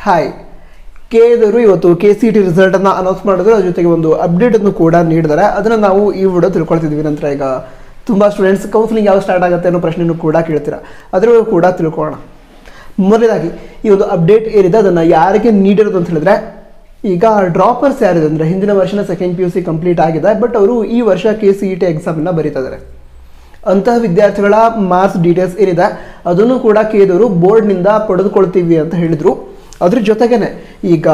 Hi, ಕೆದವರು ಇವತ್ತು KCET ರಿಸಲ್ಟನ್ನು announce ಮಾಡಿದ್ರು. ಅದ್ರ ಜೊತೆಗೆ ಒಂದು ಅಪ್ಡೇಟನ್ನು ಕೂಡ ನೀಡಿದ್ದಾರೆ. ಅದನ್ನು ನಾವು ಈ ವಿಡಿಯೋ ತಿಳ್ಕೊಳ್ತಿದ್ವಿ. ನಂತರ ಈಗ ತುಂಬ ಸ್ಟೂಡೆಂಟ್ಸ್ ಕೌನ್ಸಿಲಿಂಗ್ ಯಾವ ಸ್ಟಾರ್ಟ್ ಆಗುತ್ತೆ ಅನ್ನೋ ಪ್ರಶ್ನೆಯೂ ಕೂಡ ಕೇಳ್ತೀರಾ. ಅದರಲ್ಲೂ ಕೂಡ ತಿಳ್ಕೊಳ್ಳೋಣ. ಮೊದಲನೇದಾಗಿ ಈ ಒಂದು ಅಪ್ಡೇಟ್ ಏನಿದೆ ಅದನ್ನು ಯಾರಿಗೆ ನೀಡಿರೋದು ಅಂತ ಹೇಳಿದ್ರೆ, ಈಗ ಡ್ರಾಪರ್ಸ್ ಯಾರಿದೆ ಅಂದರೆ ಹಿಂದಿನ ವರ್ಷನ ಸೆಕೆಂಡ್ PUC ಕಂಪ್ಲೀಟ್ ಆಗಿದೆ, ಬಟ್ ಅವರು ಈ ವರ್ಷ KCET ಎಕ್ಸಾಮನ್ನು ಬರೀತಾ ಇದ್ದಾರೆ. ಅಂತಹ ವಿದ್ಯಾರ್ಥಿಗಳ ಮಾರ್ಕ್ಸ್ ಡೀಟೇಲ್ಸ್ ಏನಿದೆ ಅದನ್ನು ಕೂಡ ಕೆದವರು ಬೋರ್ಡ್ನಿಂದ ಪಡೆದುಕೊಳ್ತೀವಿ ಅಂತ ಹೇಳಿದರು. ಅದ್ರ ಜೊತೆಗೇ ಈಗ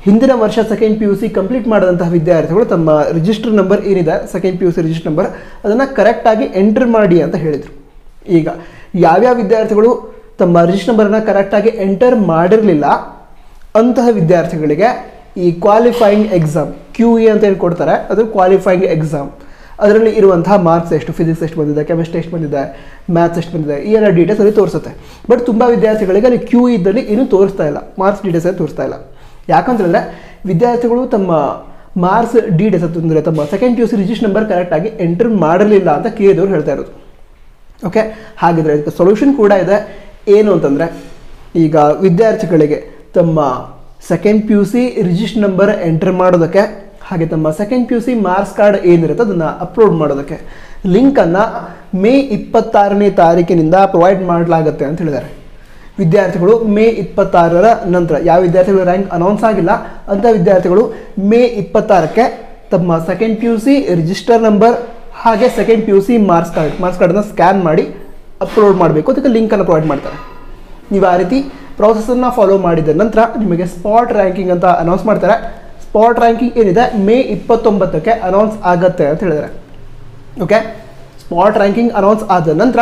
ಹಿಂದಿನ ವರ್ಷ ಸೆಕೆಂಡ್ PUC ಕಂಪ್ಲೀಟ್ ಮಾಡಿದಂತಹ ವಿದ್ಯಾರ್ಥಿಗಳು ತಮ್ಮ ರಿಜಿಸ್ಟರ್ ನಂಬರ್ ಏನಿದೆ ಸೆಕೆಂಡ್ PUC ರಿಜಿಸ್ಟರ್ ನಂಬರ್ ಅದನ್ನು ಕರೆಕ್ಟಾಗಿ ಎಂಟರ್ ಮಾಡಿ ಅಂತ ಹೇಳಿದರು. ಈಗ ಯಾವ್ಯಾವ ವಿದ್ಯಾರ್ಥಿಗಳು ತಮ್ಮ ರಿಜಿಸ್ಟರ್ ನಂಬರನ್ನು ಕರೆಕ್ಟಾಗಿ ಎಂಟರ್ ಮಾಡಿರಲಿಲ್ಲ ಅಂತಹ ವಿದ್ಯಾರ್ಥಿಗಳಿಗೆ ಈ ಕ್ವಾಲಿಫೈಯಿಂಗ್ ಎಕ್ಸಾಮ್ QE ಅಂತ ಹೇಳಿ ಕೊಡ್ತಾರೆ. ಅದು ಕ್ವಾಲಿಫೈಯಿಂಗ್ ಎಕ್ಸಾಮ್. ಅದರಲ್ಲಿ ಇರುವಂತಹ ಮಾರ್ಕ್ಸ್ ಎಷ್ಟು, ಫಿಸಿಕ್ಸ್ ಎಷ್ಟು ಬಂದಿದೆ, ಕೆಮಿಸ್ಟ್ರಿ ಎಷ್ಟು ಬಂದಿದೆ, ಮ್ಯಾಥ್ಸ್ ಎಷ್ಟು ಬಂದಿದೆ, ಈ ಎಲ್ಲ ಡೀಟೇಲ್ಸ್ ಅಲ್ಲಿ ತೋರಿಸುತ್ತೆ. ಬಟ್ ತುಂಬ ವಿದ್ಯಾರ್ಥಿಗಳಿಗೆ ಅಲ್ಲಿ QE ಇದ್ದಲ್ಲಿ ಇನ್ನೂ ತೋರಿಸ್ತಾ ಇಲ್ಲ, ಮಾರ್ಕ್ಸ್ ಡೀಟೇಲ್ಸ್ ಅಲ್ಲಿ ತೋರಿಸ್ತಾ ಇಲ್ಲ. ಯಾಕಂತಂದರೆ ವಿದ್ಯಾರ್ಥಿಗಳು ತಮ್ಮ ಮಾರ್ಕ್ಸ್ ಡೀಟೇಲ್ಸ್ ಅಂತಂದರೆ ತಮ್ಮ ಸೆಕೆಂಡ್ PUC ರಿಜಿಸ್ಟರ್ ನಂಬರ್ ಕರೆಕ್ಟಾಗಿ ಎಂಟರ್ ಮಾಡಲಿಲ್ಲ ಅಂತ ಕೆದವರು ಹೇಳ್ತಾ ಇರೋದು. ಓಕೆ, ಹಾಗಿದ್ರೆ ಇದಕ್ಕೆ ಸೊಲ್ಯೂಷನ್ ಕೂಡ ಇದೆ. ಏನು ಅಂತಂದರೆ, ಈಗ ವಿದ್ಯಾರ್ಥಿಗಳಿಗೆ ತಮ್ಮ second PUC register number enter ಮಾಡೋದಕ್ಕೆ, ಹಾಗೆ ತಮ್ಮ ಸೆಕೆಂಡ್ PUC ಮಾರ್ಕ್ಸ್ ಕಾರ್ಡ್ ಏನಿರುತ್ತೆ ಅದನ್ನು ಅಪ್ಲೋಡ್ ಮಾಡೋದಕ್ಕೆ ಲಿಂಕನ್ನು ಮೇ 26ನೇ ತಾರೀಕಿನಿಂದ ಪ್ರೊವೈಡ್ ಮಾಡಲಾಗುತ್ತೆ ಅಂತ ಹೇಳಿದ್ದಾರೆ. ವಿದ್ಯಾರ್ಥಿಗಳು ಮೇ 26ರ ನಂತರ ಯಾವ ವಿದ್ಯಾರ್ಥಿಗಳು ರ್ಯಾಂಕ್ ಅನೌನ್ಸ್ ಆಗಿಲ್ಲ ಅಂಥ ವಿದ್ಯಾರ್ಥಿಗಳು ಮೇ 26ಕ್ಕೆ ತಮ್ಮ ಸೆಕೆಂಡ್ PUC ರಿಜಿಸ್ಟರ್ ನಂಬರ್ ಹಾಗೆ ಸೆಕೆಂಡ್ PUC ಮಾರ್ಕ್ಸ್ ಕಾರ್ಡನ್ನು ಸ್ಕ್ಯಾನ್ ಮಾಡಿ ಅಪ್ಲೋಡ್ ಮಾಡಬೇಕು. ಅದಕ್ಕೆ ಲಿಂಕನ್ನು ಪ್ರೊವೈಡ್ ಮಾಡ್ತಾರೆ. ನೀವು ಆ ರೀತಿ ಪ್ರಾಸೆಸನ್ನು ಫಾಲೋ ಮಾಡಿದ ನಂತರ ನಿಮಗೆ ಸ್ಪಾಟ್ ರ್ಯಾಂಕಿಂಗ್ ಅಂತ ಅನೌನ್ಸ್ ಮಾಡ್ತಾರೆ. ಸ್ಪಾಟ್ ರ್ಯಾಂಕಿಂಗ್ ಏನಿದೆ ಮೇ 29ಕ್ಕೆ ಅನೌನ್ಸ್ ಆಗುತ್ತೆ ಅಂತ ಹೇಳಿದ್ದಾರೆ. ಓಕೆ, ಸ್ಪಾಟ್ ರ್ಯಾಂಕಿಂಗ್ ಅನೌನ್ಸ್ ಆದ ನಂತರ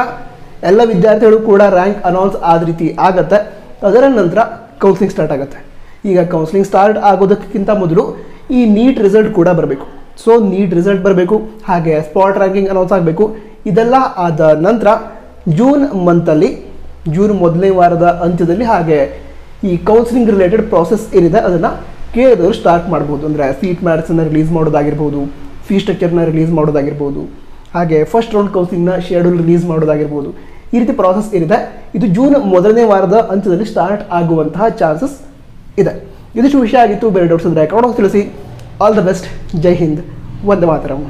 ಎಲ್ಲ ವಿದ್ಯಾರ್ಥಿಗಳು ಕೂಡ ರ್ಯಾಂಕ್ ಅನೌನ್ಸ್ ಆದ ರೀತಿ ಆಗುತ್ತೆ. ಅದರ ನಂತರ ಕೌನ್ಸಿಲಿಂಗ್ ಸ್ಟಾರ್ಟ್ ಆಗುತ್ತೆ. ಈಗ ಕೌನ್ಸಿಲಿಂಗ್ ಸ್ಟಾರ್ಟ್ ಆಗೋದಕ್ಕಿಂತ ಮೊದಲು ಈ ನೀಟ್ ರಿಸಲ್ಟ್ ಕೂಡ ಬರಬೇಕು. ಸೊ ನೀಟ್ ರಿಸಲ್ಟ್ ಬರಬೇಕು, ಹಾಗೆ ಸ್ಪಾಟ್ ರ್ಯಾಂಕಿಂಗ್ ಅನೌನ್ಸ್ ಆಗಬೇಕು. ಇದೆಲ್ಲ ಆದ ನಂತರ ಜೂನ್ ಮಂತಲ್ಲಿ, ಜೂನ್ ಮೊದಲನೇ ವಾರದ ಅಂತ್ಯದಲ್ಲಿ ಹಾಗೆ ಈ ಕೌನ್ಸಿಲಿಂಗ್ ರಿಲೇಟೆಡ್ ಪ್ರಾಸೆಸ್ ಏನಿದೆ ಅದನ್ನು ಕೆದವರು ಸ್ಟಾರ್ಟ್ ಮಾಡ್ಬೋದು. ಅಂದರೆ ಸೀಟ್ ಮ್ಯಾಟ್ಸನ್ನು ರಿಲೀಸ್ ಮಾಡೋದಾಗಿರ್ಬೋದು, ಫೀ ಸ್ಟ್ರಕ್ಚರ್ನ ರಿಲೀಸ್ ಮಾಡೋದಾಗಿರ್ಬೋದು, ಹಾಗೆ ಫಸ್ಟ್ ರೌಂಡ್ ಕೌನ್ಸಿಲಿಂಗ್ನ ಶೆಡ್ಯೂಲ್ ರಿಲೀಸ್ ಮಾಡೋದಾಗಿರ್ಬೋದು. ಈ ರೀತಿ ಪ್ರಾಸೆಸ್ ಏನಿದೆ ಇದು ಜೂನ್ ಮೊದಲನೇ ವಾರದ ಅಂತ್ಯದಲ್ಲಿ ಸ್ಟಾರ್ಟ್ ಆಗುವಂತಹ ಚಾನ್ಸಸ್ ಇದೆ. ಇದಿಷ್ಟು ವಿಷಯ ಆಗಿತ್ತು. ಬೇರೆ ಡೌಟ್ಸ್ ಅಂದರೆ ಕಮೆಂಟ್ ಬಾಕ್ಸ್ ತಿಳಿಸಿ. All the best. ಜೈ ಹಿಂದ್. ವಂದೇ ಮಾತರಂ.